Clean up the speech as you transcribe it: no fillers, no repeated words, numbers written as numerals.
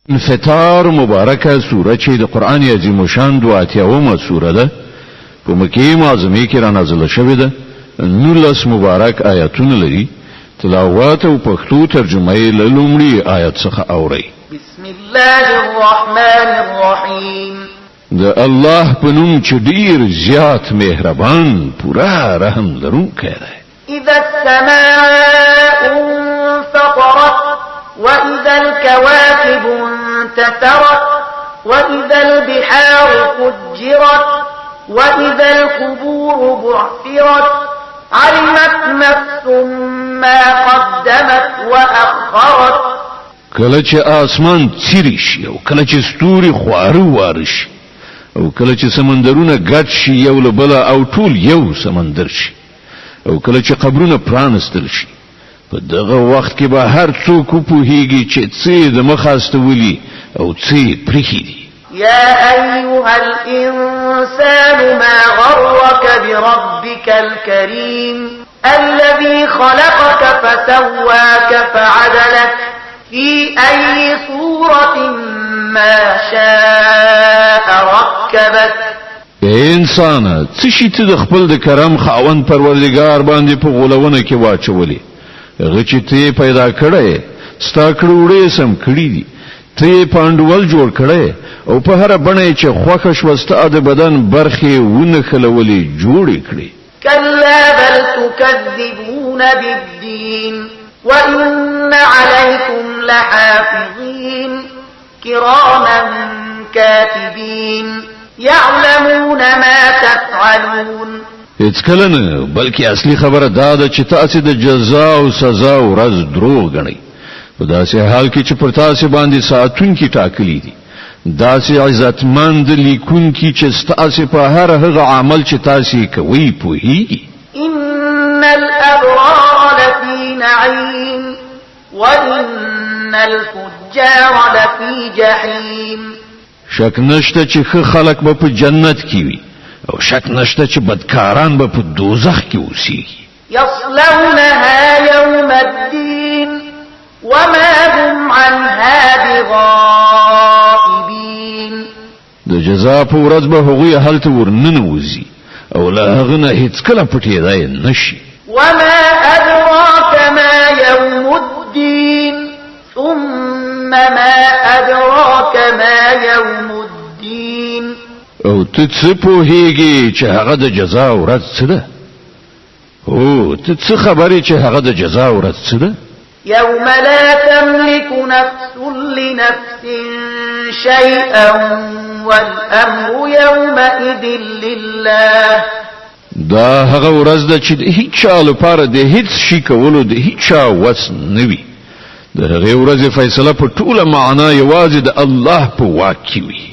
انفطار مبارکه سوره چې د قران عظیم شان دواتیاومه سوره ده په مکه معظمه کې را نازله شوې ده 19 مبارک آیاتونه لري تلاوت او پښتو ترجمه یې له لومړي آیت څخه اوري بسم الله الرحمن الرحیم د الله په نوم چې ډیر زیات مهربان پورا رحم لرونکی دی اذا السماء انفطرت واذا الكواكب انتثرت واذا البحار فجرت واذا القبور بعثرت علمت نفس ما قدمت واخرت کله چې اسمان څیری شي او کله چې ستوري خواره وارش او کله چې سمندرونه ګډ شي یو له بل او ټول یو سمندر شي او کله چې قبرونه پرانستل شي په دغه وخت کې به هر څوک پوهیږي چې څه د مخاسته ولي او څه پرې دي يا أيها الإنسان ما غرك بربك الكريم الذي خلقك فسواك فعدلك في أي صورة ما شاء ركبك انسان څه شي ته د خپل د کرم خاوند پروردگار باندې په غولونه کې واچولې هغه چې ته پیدا کړې ستا کړوړې سم کړې دي ته پاندول جوړ کړې او په هر بڼه چې خوښ شوسته د بدن برخه ونه خلولې جوړې کړې كلا بل تكذبون بالدين وإن عليكم لحافظين كراما كاتبين يعلمون ما تفعلون هیڅ کله نه بلکې اصلي خبره دا ده چې تاسو د جزا او سزا ورځ دروغ غنئ په داسې حال کې چې پر تاسو باندې ساعتونکي ټاکلي دي داسې عزتمند لیکونکي چې تاسو په هر هغه عمل چې تاسو کوي پوهیږي ان الابرار لفي نعيم وان الفجار لفي جحيم شک نشته چې خلک به په جنت کې وي او شک نشته چې بدکاران به په دوزخ کې اوسېږي يصلونها يوم الدين وما هم عنها بغائبين د جزا په ورځ به هغوی هلته ورننوځي او له هغه نه هیڅ کله پټېدای نشي وما أدراك ما يوم الدين ثم ما أدراك ما يوم الدين او ته څه پوهیږي چې هغه د جزا ورځ څه ده او ته څه خبرې چې هغه د جزا ورځ څه ده يوم لا تملك نفس لنفس شيئا والأمر يومئذ لله دا هغه ورځ ده چې هیڅ چا لپاره د هیڅ شي کولو د هیڅ چا وس نه وي د هغه ورځې فیصله په ټوله معنا یوازې د الله په واک کې وي